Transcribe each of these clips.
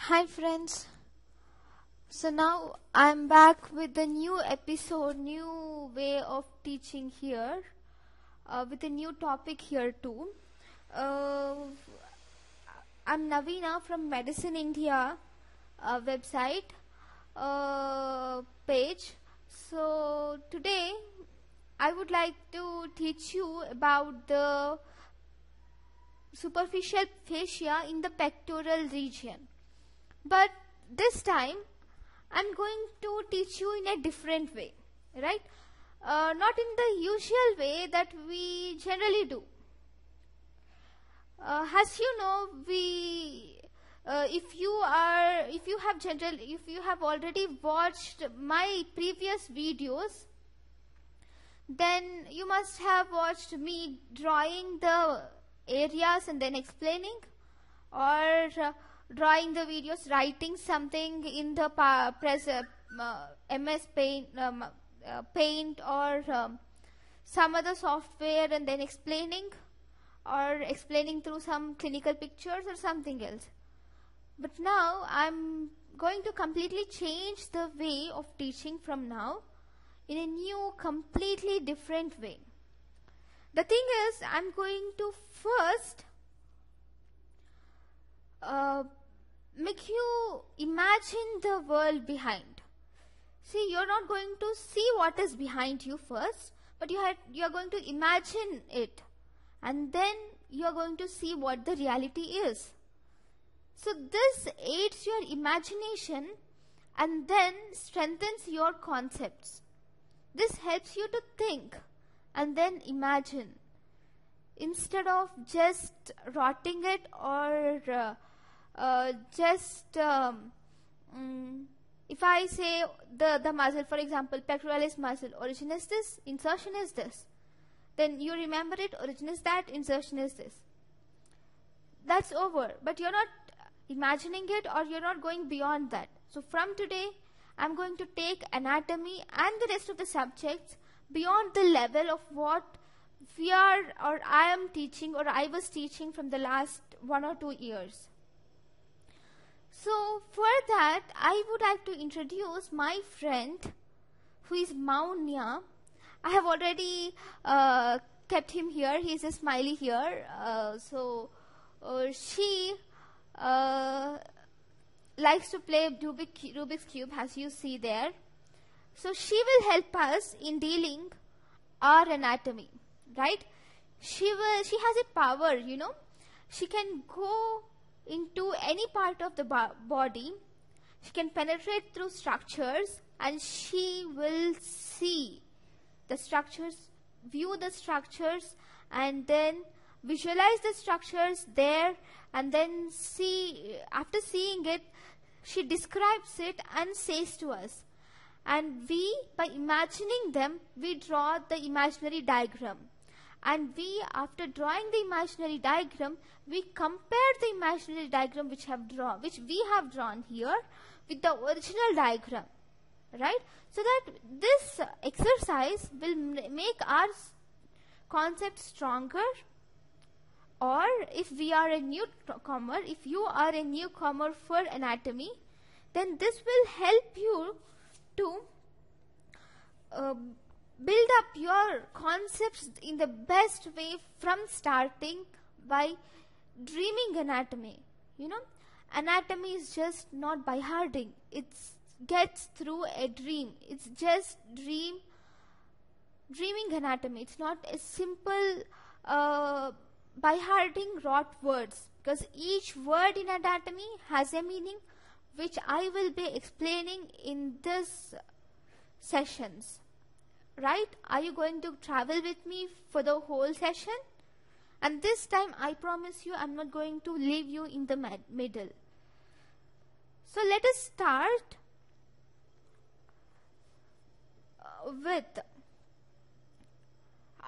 Hi friends, so now I'm back with a new episode, new way of teaching here, with a new topic here too. Uh, I'm Navina from Medicine India website page. So today I would like to teach you about the superficial fascia in the pectoral region. But this time I'm going to teach you in a different way, right? Not in the usual way that we generally do. As you know, if you have already watched my previous videos, then you must have watched me drawing the areas and then explaining, or drawing the videos, writing something in the MS Paint or some other software and then explaining, or explaining through some clinical pictures or something else. But now I'm going to completely change the way of teaching from now in a new, completely different way. The thing is, I'm going to first make you imagine the world behind. See, you're not going to see what is behind you first, but you are going to imagine it, and then you are going to see what the reality is. So this aids your imagination and then strengthens your concepts. This helps you to think and then imagine, instead of just rotting it, or if I say the muscle, for example, pectoralis muscle, origin is this, insertion is this, then you remember it, origin is that, insertion is this. That's over, but you're not imagining it, or you're not going beyond that. So from today, I'm going to take anatomy and the rest of the subjects beyond the level of what I am teaching, or I was teaching from the last 1 or 2 years. So for that, I would like to introduce my friend who is Maunya. I have already kept him here. He is a smiley here. She likes to play Rubik's Cube, as you see there. So she will help us in dealing our anatomy, right? She has a power, she can go into any part of the body, she can penetrate through structures, and she will see the structures, view the structures, and then visualize the structures there, and then after seeing it, she describes it and says to us. And we, by imagining them, we draw the imaginary diagram. And after drawing the imaginary diagram, we compare the imaginary diagram which we have drawn here with the original diagram, right? So that this exercise will make our concept stronger. Or if you are a newcomer for anatomy, then this will help you to build up your concepts in the best way from starting by dreaming anatomy. Anatomy is just not by hearting. It gets through a dream. It's just dreaming anatomy. It's not a simple by hearting wrought words, because each word in anatomy has a meaning, which I will be explaining in this sessions. Right? Are you going to travel with me for the whole session? And this time I promise you, I'm not going to leave you in the middle. So let us start with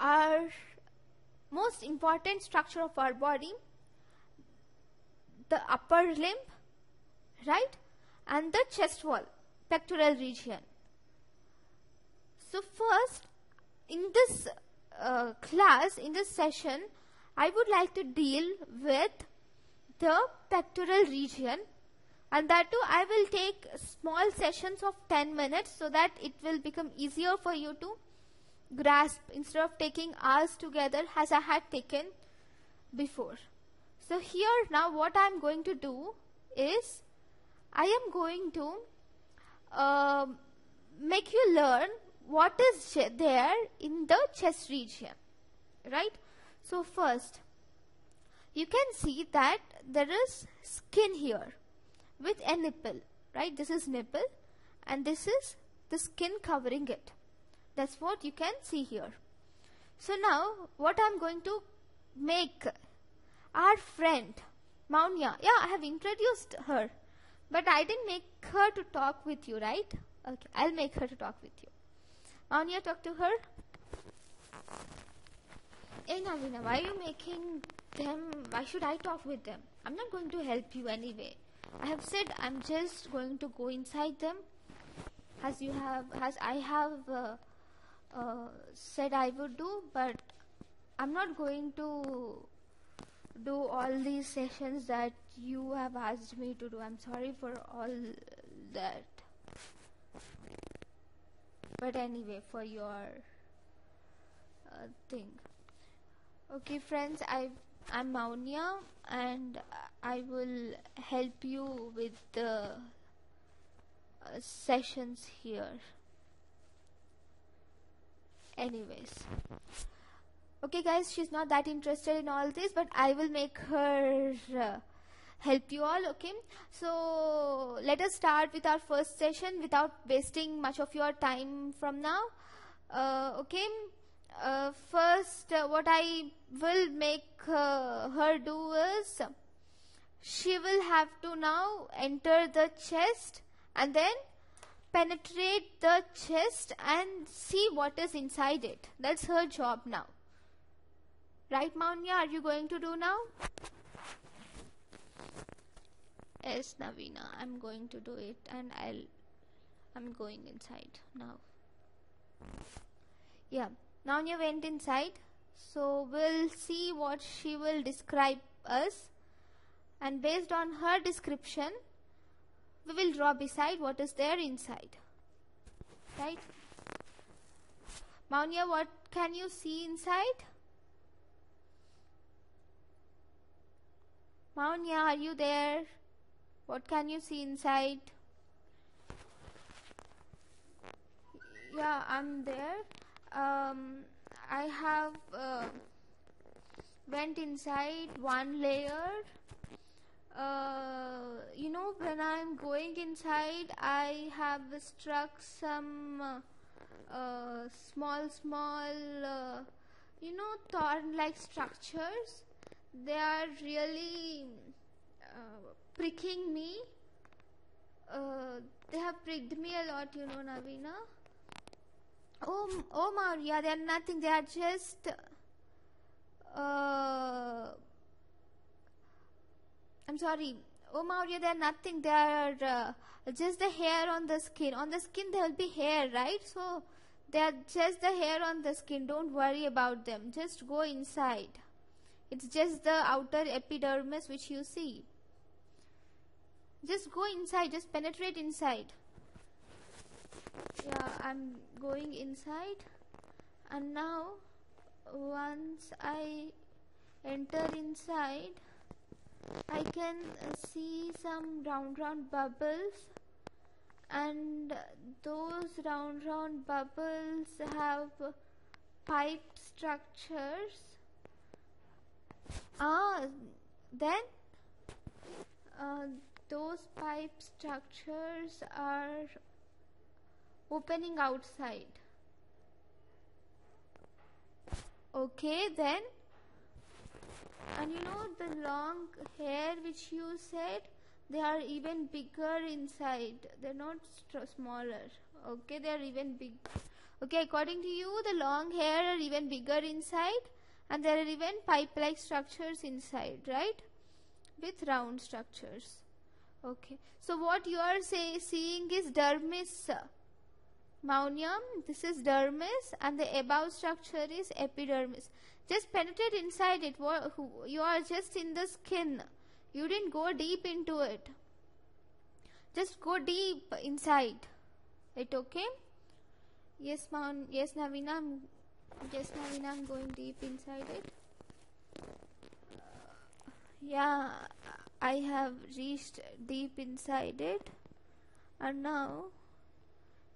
our most important structure of our body, the upper limb, right? And the chest wall, pectoral region. So first, in this class, in this session, I would like to deal with the pectoral region, And that too, I will take small sessions of 10 minutes so that it will become easier for you to grasp instead of taking hours together as I had taken before. So here now what I am going to do is I am going to make you learn what is there in the chest region, right? So first you can see that there is skin here with a nipple, right? This is nipple and this is the skin covering it. That's what you can see here. So now what I'm going to make our friend Maunya, yeah, I have introduced her, but I didn't make her to talk with you, right? Okay, I'll make her to talk with you. Maunya, talk to her. Hey Navina, why are you making them? Why should I talk with them? I'm not going to help you anyway. I have said I'm just going to go inside them as I have said I would do, but I'm not going to do all these sessions that you have asked me to do. I'm sorry for all that. But anyway, for your thing. Okay friends, I'm Maunya and I will help you with the sessions here. Anyways, okay guys, she's not that interested in all this, but I will make her help you all. Okay, so let us start with our first session without wasting much of your time from now. Okay, first what I will make her do is she will have to now enter the chest and then penetrate the chest and see what is inside it. That's her job now. Right, Maunya? Are you going to do now? Yes, Navina, I'm going to do it and I'm going inside now. Yeah, Maunya went inside. So we'll see what she will describe us, and based on her description we will draw beside what is there inside, right? Maunya, what can you see inside? Maunya, are you there? What can you see inside? Yeah, I'm there. I have went inside one layer. You know, when I'm going inside, I have struck some small you know, thorn-like structures. They are really pricking me. They have pricked me a lot, you know, Navina. Oh Maria, they are nothing. They are just I'm sorry. Oh Maria, they are nothing. They are just the hair on the skin. On the skin there will be hair, right? So they are just the hair on the skin. Don't worry about them. Just go inside. It's just the outer epidermis which you see. Just go inside. Just penetrate inside. Yeah, I'm going inside. And now once I enter inside, I can see some round bubbles, and those round bubbles have pipe structures. Then those pipe structures are opening outside. Okay, then, and you know the long hair which you said, they are even bigger inside. They're not smaller. Okay, they are even big. Okay, according to you, the long hair are even bigger inside, and there are even pipe-like structures inside, right? With round structures. Okay, so what you are seeing is dermis, Maunya. This is dermis, and the above structure is epidermis. Just penetrate inside it. You are just in the skin. You didn't go deep into it. Just go deep inside it, okay? Yes, Navina, I'm going deep inside it. Yeah, I have reached deep inside it, and now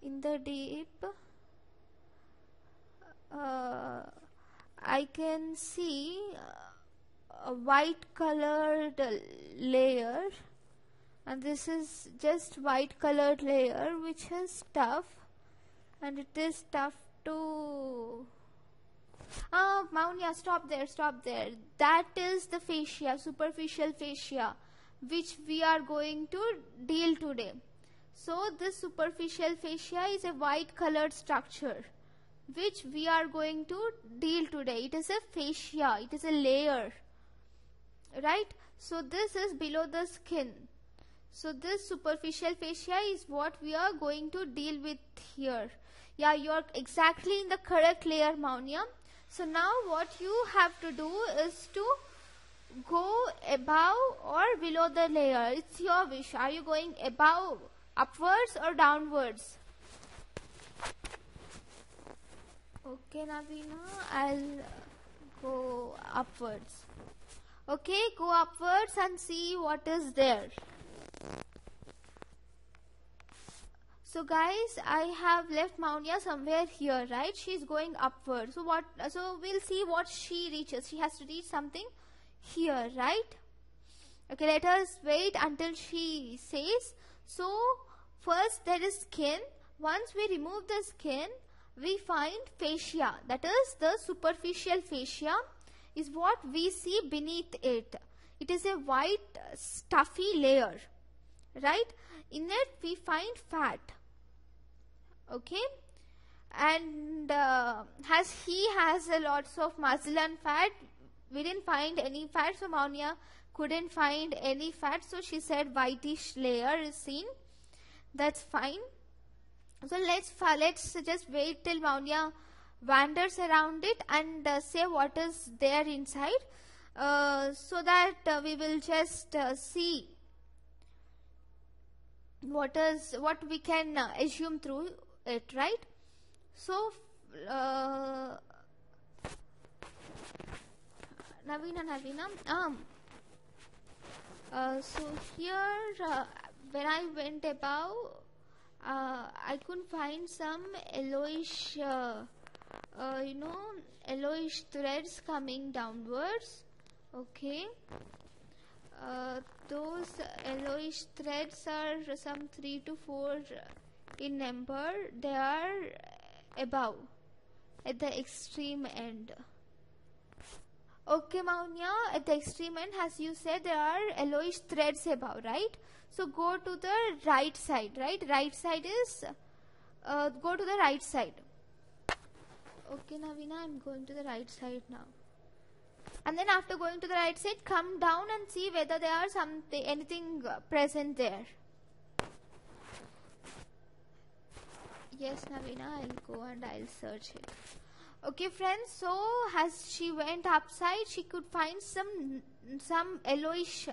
in the deep I can see a white colored layer, and this is just white colored layer which is tough, and it is tough to Maunya, stop there. That is the fascia, superficial fascia, which we are going to deal today. So this superficial fascia is a white colored structure which we are going to deal today. It is a fascia, it is a layer, right? So this is below the skin. So this superficial fascia is what we are going to deal with here. Yeah, you are exactly in the correct layer, Maunya. So now what you have to do is to go above or below the layer. It's your wish. Are you going above, upwards or downwards? Okay, Navina, I'll go upwards. Okay, go upwards and see what is there. So guys, I have left Maunya somewhere here, right? She's going upward. So we'll see what she reaches. She has to reach something here, right? Okay, let us wait until she says. So first there is skin. Once we remove the skin, we find fascia. That is the superficial fascia is what we see beneath it. It is a white stuffy layer, right? In it we find fat. Okay, and as he has a lots of muscle and fat, we didn't find any fat, so Maunya couldn't find any fat, so she said whitish layer is seen. That's fine. So let's just wait till Maunya wanders around it and say what is there inside, so that we will just see what we can assume through it, right? So Navina, so here when I went above, I could find some yellowish yellowish threads coming downwards. Okay, those yellowish threads are some 3 to 4 in number. They are above at the extreme end. Okay, Maunya, at the extreme end, as you said, there are yellowish threads above, right? So go to the right side, right? Right side is go to the right side. Okay, Navina, I'm going to the right side now. And then after going to the right side, come down and see whether there are anything present there. Yes, Navina, I'll go and I'll search it. Okay, friends, so as she went upside, she could find some yellowish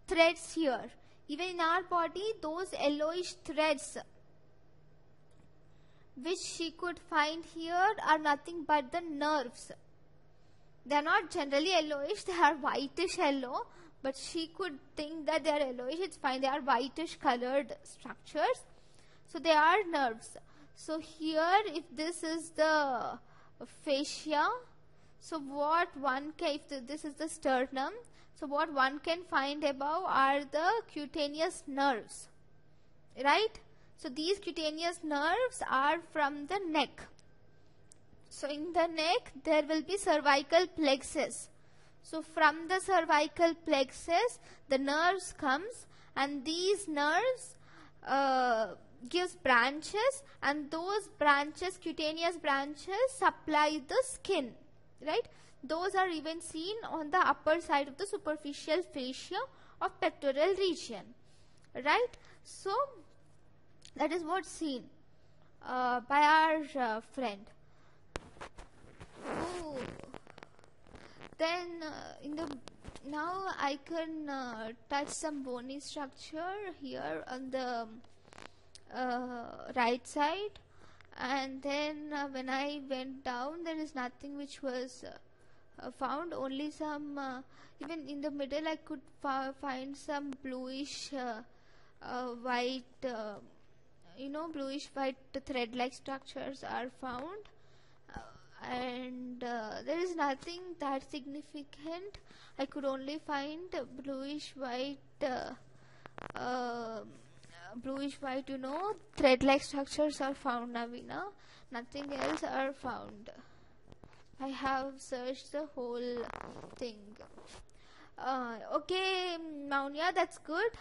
threads here. Even in our body, those yellowish threads which she could find here are nothing but the nerves. They are not generally yellowish, they are whitish yellow, but she could think that they are yellowish. It's fine, they are whitish colored structures. So they are nerves. So here, if this is the fascia, so what one can, if this is the sternum, so what one can find above are the cutaneous nerves, right? So these cutaneous nerves are from the neck. So in the neck there will be cervical plexus. So from the cervical plexus the nerves comes, and these nerves gives branches, and those branches, cutaneous branches, supply the skin, right? Those are even seen on the upper side of the superficial fascia of pectoral region, right? So that is what's seen by our friend. Ooh. Then in the now I can touch some bony structure here on the right side, and then when I went down, there is nothing which was found, only some even in the middle I could find some bluish white bluish white thread like structures are found, and there is nothing that significant. I could only find bluish white thread like structures are found, Navina. Nothing else are found. I have searched the whole thing. Okay, Maunya, that's good.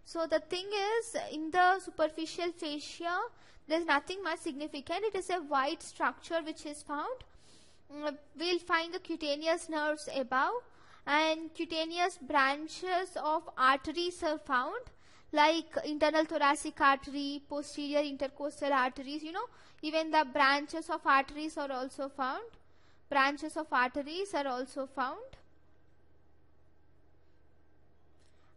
So the thing is, in the superficial fascia, there is nothing much significant. It is a white structure which is found. We'll find the cutaneous nerves above, and cutaneous branches of arteries are found, like internal thoracic artery, posterior intercostal arteries. Even the branches of arteries are also found. Branches of arteries are also found.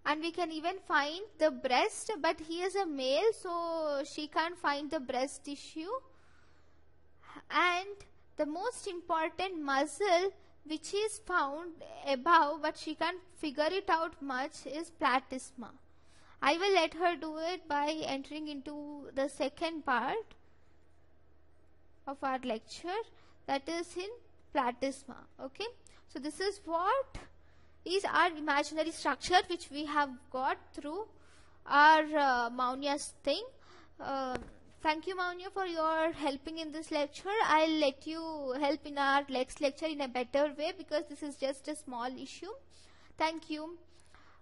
And we can even find the breast, but he is a male, so she can't find the breast tissue. And the most important muscle which is found above, but she can't figure it out much, is platysma. I will let her do it by entering into the second part of our lecture, that is in platysma. Okay, so this is what is our imaginary structure which we have got through our Maunya's thing. Thank you, Maunya, for your helping in this lecture. I'll let you help in our next lecture in a better way, because this is just a small issue. Thank you.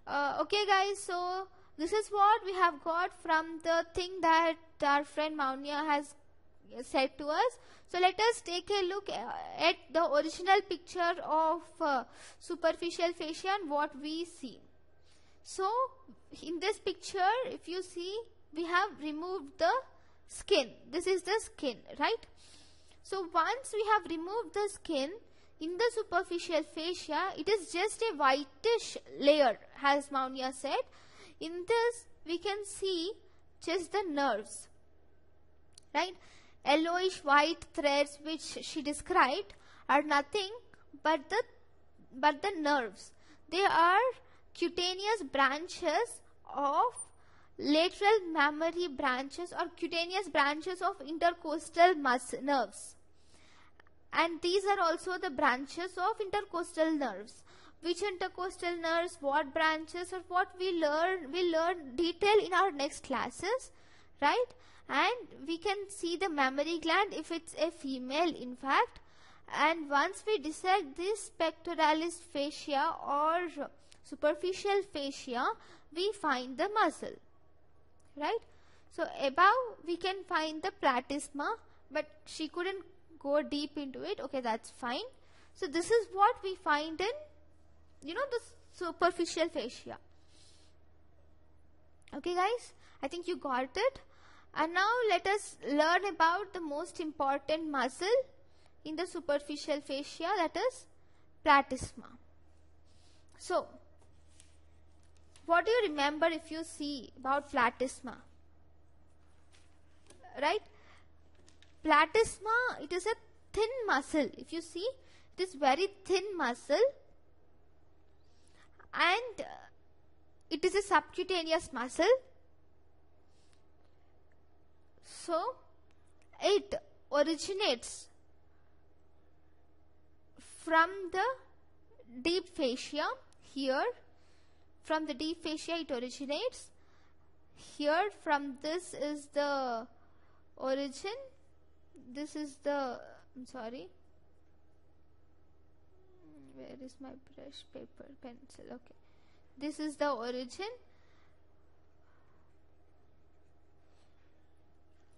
Okay guys, so this is what we have got from the thing that our friend Maunya has said to us. So let us take a look at the original picture of superficial fascia and what we see. So in this picture, if you see, we have removed the skin. This is the skin, right? So once we have removed the skin, in the superficial fascia, it is just a whitish layer, as Maunya said. In this, we can see just the nerves, right? Yellowish white threads which she described are nothing but the nerves. They are cutaneous branches of lateral mammary branches, or cutaneous branches of intercostal nerves. And these are also the branches of intercostal nerves. Which intercostal nerves, what branches, or what we'll learn detail in our next classes, right? And we can see the mammary gland if it's a female, in fact. And once we dissect this pectoralis fascia or superficial fascia, we find the muscle, right? So above we can find the platysma, but she couldn't go deep into it. Okay, that's fine. So this is what we find in the superficial fascia. Okay guys, I think you got it. And now let us learn about the most important muscle in the superficial fascia, that is platysma. So what do you remember if you see about platysma, right? Platysma, it is a thin muscle. If you see, it is very thin muscle, and it is a subcutaneous muscle. So it originates from the deep fascia here. From the deep fascia it originates here. From this is the origin. This is the, I'm sorry, where is my brush, paper, pencil? Okay, this is the origin,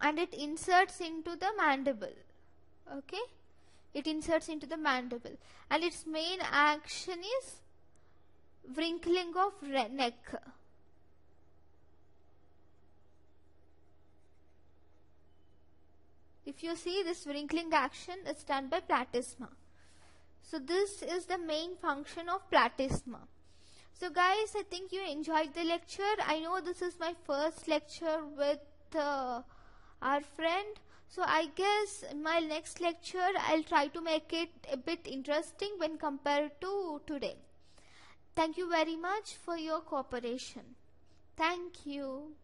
and it inserts into the mandible. Okay, it inserts into the mandible, and its main action is wrinkling of neck. If you see, this wrinkling action is done by platysma. So this is the main function of platysma. So guys, I think you enjoyed the lecture. I know this is my first lecture with our friend. So I guess in my next lecture I'll try to make it a bit interesting when compared to today. Thank you very much for your cooperation. Thank you.